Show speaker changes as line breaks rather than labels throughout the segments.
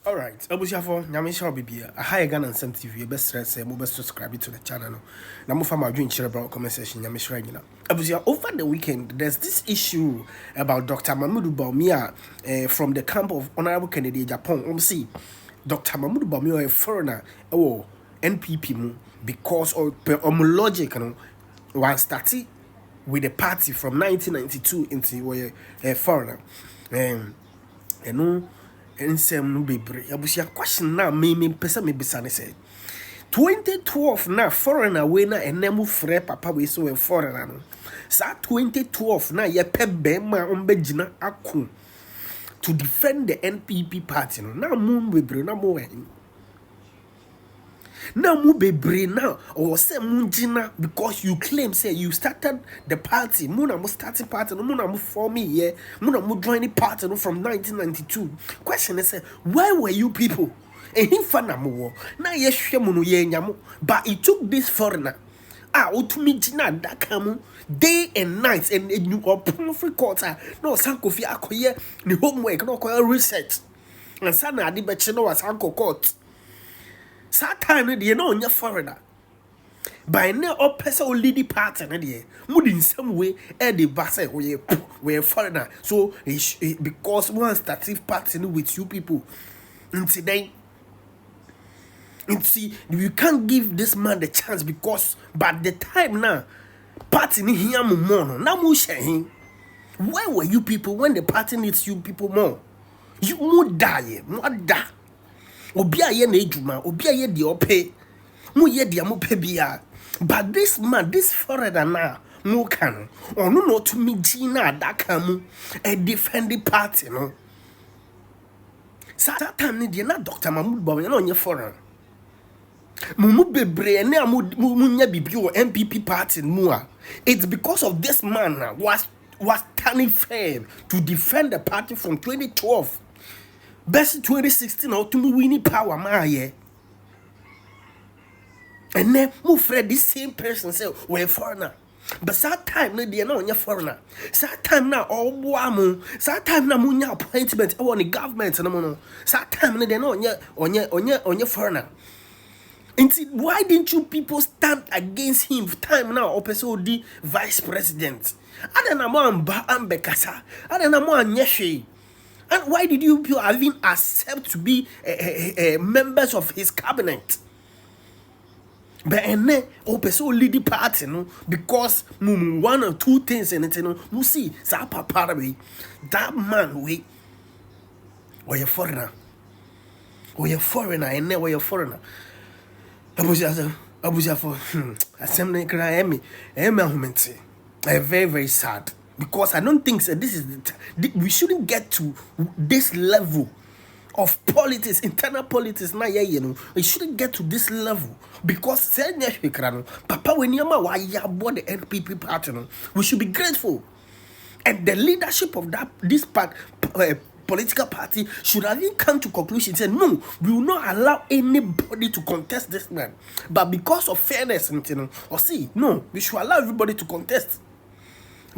All right, Abusiafo, Nyamisha Bibia, a high gun and some TV, best stress, mobile subscribe to the channel. Now, for my dream, share about comment section, Nyamisha. Abusia, over the weekend, there's this issue about Dr. Mahmoud BAWUMIA from the camp of Honorable Kennedy, Japan. See, Dr. Mahmoud BAWUMIA, a foreigner, NPP, because of logic, one started with the party from 1992 into a foreigner. Nsem no bebre abusia question na me pesa me bisa ne say 2012 na foreigner we na enemu frɛ papa we so we foreigner no sa 2012 na ye pe bema ombegina ako to defend the NPP party no na mu bebre na mo wen na mu bebre na or say mu gina because you claim say you started the party mu na mu starting party no mu na mu form here mu na mu join the party no from 1992. Question is where were you people ehimfa na mo na ye hwe mu no ye nyamo but it took this foreigner otumi gina daka mu day and night and you open free quarter no sankofi akoye ni homework no akoye research and sana ade be che no wasanko court. Satan de no nya foreigner by now or person lead party na de mood in some way the basse we foreigner so because one started party with you people today see you can't give this man the chance because by the time now party ni here more now mo share where were you people when the party needs you people more you mo die mo da obi aye na ejuma obi aye de ope mu ye de amope bia but this man this foreigner na mu kan onu no to me gina adaka mu e defend the party no satan ni de na Dr. Mahmoud BAWUMIA na onye foreigner mu bebre na mu nya bibi o NPP party mu a it's because of this man was standing firm to defend the party from 2012 best 2016 or to me winning power my and then move Fred this same person say we're foreigner but that time no dey na onye foreigner that time na all boamu that time na munya appointment on the government no that time no dey na onye foreigner. Why didn't you people stand against him time now or person the vice president adana mo amba ambekasa adana mo anyehwe. And why did you people even accept to be members of his cabinet? But and then also lead the party no because one or two things and it no you see that man we or a foreigner and then we're a foreigner. Abuja for assembly cry me very very sad. Because I don't think this is we shouldn't get to this level of politics, internal politics. Now, we shouldn't get to this level because Papa, when you bought the NPP party, we should be grateful, and the leadership of this political party should have even come to conclusion and say no, we will not allow anybody to contest this man. But because of fairness, no, we should allow everybody to contest.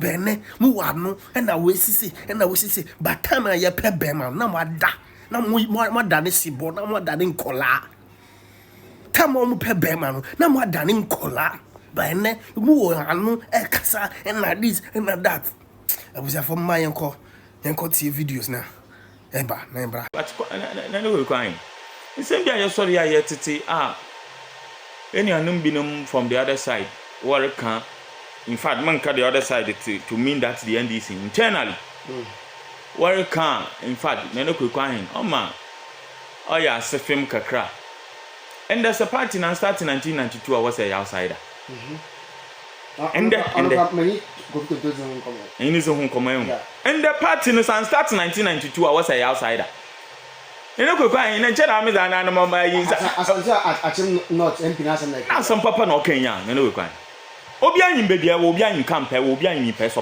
Bene mu wano na we sisi but time ya pe bema na wada na mo da ne sibo na mo da ne nkola time mo pe bema no na mo da ne nkola bene mu wano kasa na this na that abusa for my yanko tie videos na eba
but na no we kwan nsem bia ye sorry ya tete any anum binum from the other side AY3ka. In fact, man the other side to mean that the NDC internally. AY3ka, in fact, Nano Kukwahin, man, oh yeah, Sefim Kakra. And there's a party now starting 1992, I was a outsider. And the party now starting 1992, I was a outsider. You know, Kukwahin, and China is an animal by
not MP.
Some papa no Kenya, Nano Kukwahin. Obian baby, Obian camp, Obian in Peso.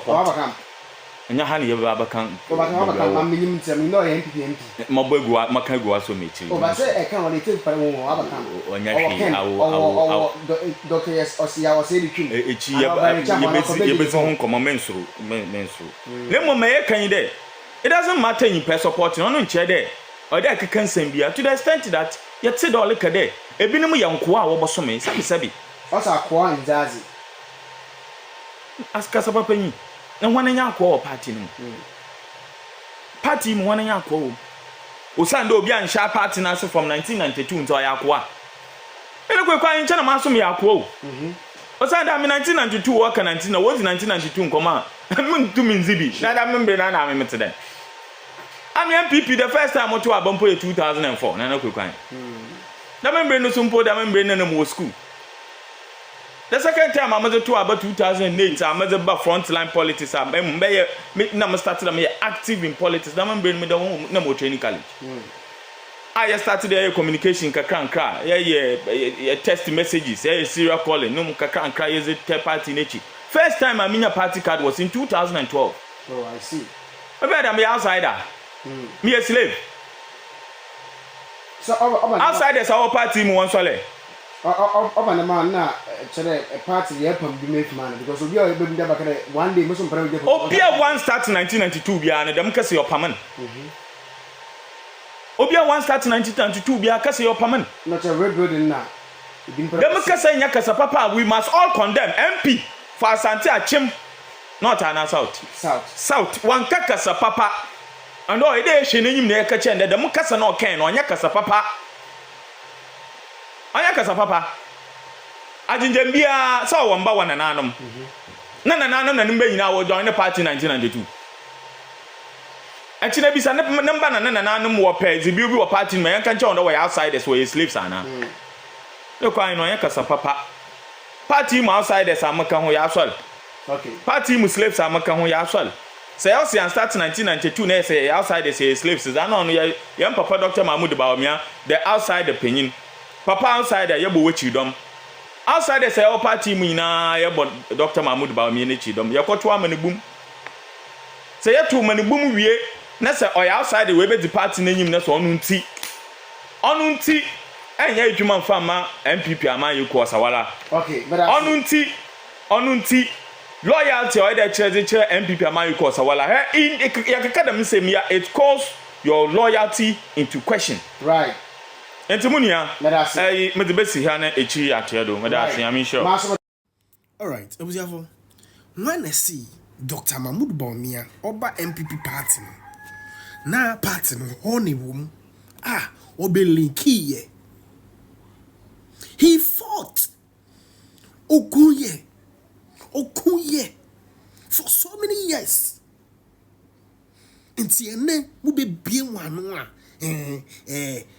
And your honey ever can.
I'm NPP.
Mobile Macagua so meet you.
I say I can't only take for Doctor or see our city.
It's home common mensu. Lemon may can you there. It doesn't matter in pay support, no chair there. or that can send be to the extent that yet said all like a day. A binum young qua or some sabi.
Also, a qua in Zazi.
Ask us about penny. And one in your call party. Party one in your call. Usando be and sharp party naso from 1992 until Yakwa. And a quick crying China Masum Yakwo. Osanda 1992 work 19 was 1992 come on. I'm to Minzibi. Not a member and I'm in today. I'm NPP the first time I to a bumper 2004. Nano quick crying. The member no sumpo, the member no more school. The second time I was to about 2008, I was about frontline politics. I started active in politics. I remember me no more training college. I started a communication kakranka. Yeah, text messages. Serial calling. No kakranka is a third party nature. First time I mean a party card was in 2012.
Oh, I see.
I bet I'm an outsider. Me a slave.
So
outsiders our party mo one sole.
Oba na man na chere a party ye pam bi make man because obi o be nda bakare one day most pray dey.
Obia one start 1992 bia na dem kase your paman. Obia one start 1992 bia kase your paman.
Na chere red building na.
Dem kase nya kase papa we must all condemn MP for Asante Achim north and south one kase papa and all dey hye nyim na ka che dem kase na okan no nya kase papa. Anya kasa papa ajinjembia sa wo mba wana nanom na nanom na nimba nyina wo join the party 1992 achina bisa namba na nanom wo pezi bi wo party me yanka nche wo wo outsiders wo slaves ana no kwa ino anya kasa papa party mu outsiders amaka ho ya asol
okay
party mu slaves amaka ho ya asol say also and start 1992 na say outsiders say slaves that no ya papa Dr. Mahmoud Bawumia the outside opinion Papa outside there, you bo chidom. Outside there, say our party mu na you bo Dr. Mahmoud Bawumia ne chidom. You ko to amani boom. Say you to mani boom wie. Na say oya outside we be the party n'enyim na so onu nti. Onu nti enye adwuma mfa ma NPP ama yiku osawala.
Okay, but
onu nti loyalty or the chere NPP ama yiku osawala. In yakaka dem say me it calls your loyalty into question.
Right.
Entimunia, me the best here na echi atedo, me da I'm sure.
All right, obusafo. When I see Dr. Mahmoud Bawumia oba NPP party na party no honey wom obe linki ye. He fought Okuye for so many years. Nti ene mu be bie wanu a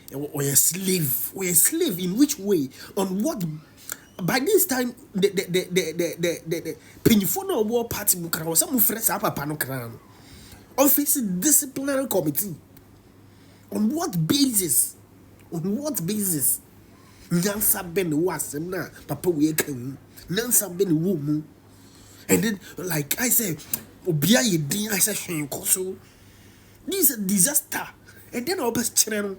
we're a slave in which way? On what? By this time the Penifona war party was some friends up a panocram office disciplinary committee. On what basis? Nansa ben was na papa we can Nansa ben woo. And then like I said, Obia Yedin, I said so this is a disaster. And then I'll best channel.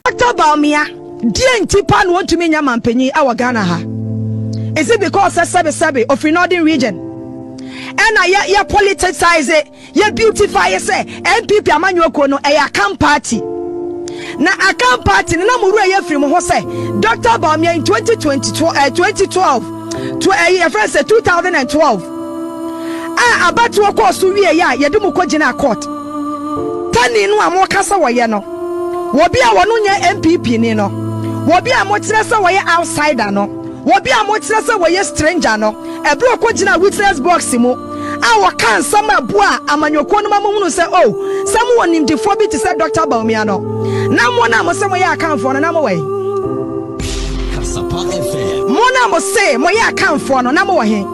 Dr. Bawumia, DNT pan want to mean Yaman Penny, our Ghana. Is it because I sabi of the northern region? And I politicize it, you beautify it, say, NPP Amanyoko no a camp party. Na a camp party, no more from Jose, Dr. Bawumia in 2012 to a year, 2012. About to course to be a yadumu kojina court. Tani no amo kasa waye no. Wobi a wonu nya NPP ni no. Wobi a motina sa waye outsider no. Wobi a motina sa waye stranger no. Ebro kojina witness box mu. A waka nsama boa amanyoko no mamu say oh, someone in the phobia to say Dr. Bawumia no. Na mo na mo say moye account for no na mo way. Kasapa FM. Mo na mo say moye account for no na mo way.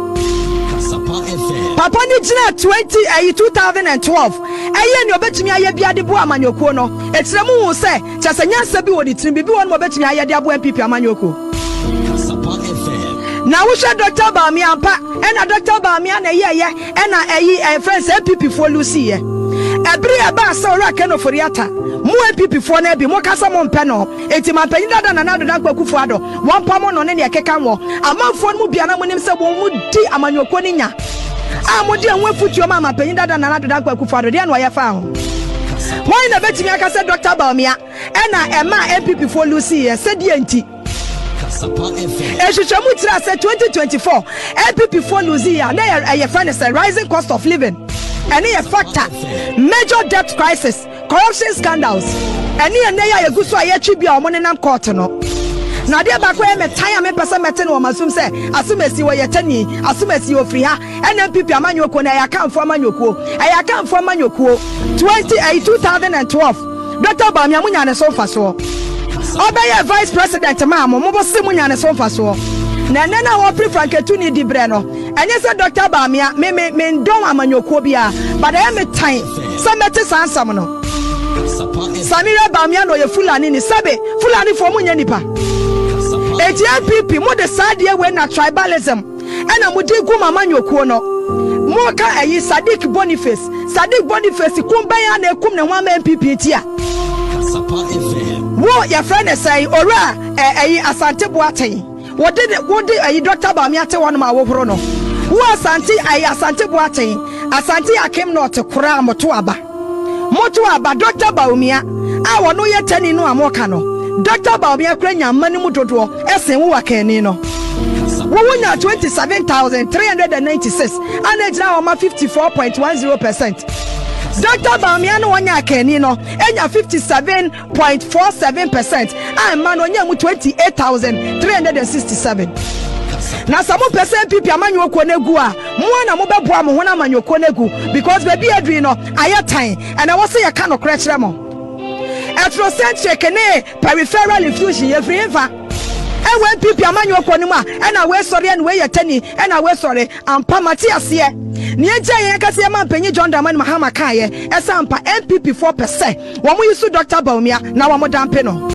Papa ni jina 2012 eye ni obetumi aye bia de bo amanyoko no etiremu hu se chasanya sabi wodi tirim bibi won obetumi aye de abo NPP amanyoko na wo hwe Dr. Bawumia pa ena Dr. Bawumia na ye ena friends NPP for Lucy ye ebri aba sa ora keno foriata mu NPP for na bi mo kasa mo mpe no enti mampanyi dada na nado dan kwakufu ado won pa mo no ne ne keka wo amanfo no mu bia na mo nim se bo mu di amanyoko ni nya amodi enwe futuo mama panyin dada na dada kwakufado de na oyefa ho why na betimi aka say Dr. Bawumia ena ema NPP for Lucy ye said enti ehwehwemu tira say 2024 NPP for Lucy ya na ye friend is a rising cost of living any a factor major debt crisis corruption scandals any na ya yeguso ayetwi bia omo nenam court no na de ba kwa me tan me pesa mete no masum se asumesi wo yetani asumesi ofri ha NPP amanyoko na ya kanfo amanyoko 2012 Dr. Bawumia munya ne so faso obeye vice president ma mo bo se munya ne so faso na nena wo pre franketu ni dibre no enye se Dr. Bawumia me ndon amanyoko bia but I me tan se mete sansam no Samira Bawumia no ye fulani ni sabe fulani fo munya nipa NPP mo de sadie we na tribalism ena mo di gu mama nyokuo no mo ka ayi Sadiq Boniface kumban na ekum ne ho ama NPP tia wo ya friend say ora ayi Asante Boateng wo de ayi Dr. Bawumia te won ma wo horo no wo Asante Boateng Asante akem no te kura moto aba Dr. Bawumia a wo no ye tani no amoka no Dr. Bawumia kura nyamani mu dodo esen wo wakani no wo wonya 27,396 and ejina oma 54.10%. Dr. Bawumia no wonya akani no enya 57.47% and man wonya mu 28,367. na samu percent pipi amanyoko negu a mo na mo beboa mo hona amanyoko negu because baby adwi no ayatan and I was say ya ka no kra kire mo ethnocentric ne peripheral infusion ye free fa ewe pipi amanyoko ni mu a na we sori and we yetani na we sori ampa matiase ne eje ye ka se ma panyi John Dramani Mahama kan ye esampa NPP 4% wo mo yusu Dr. Bawumia na wo mo dampe no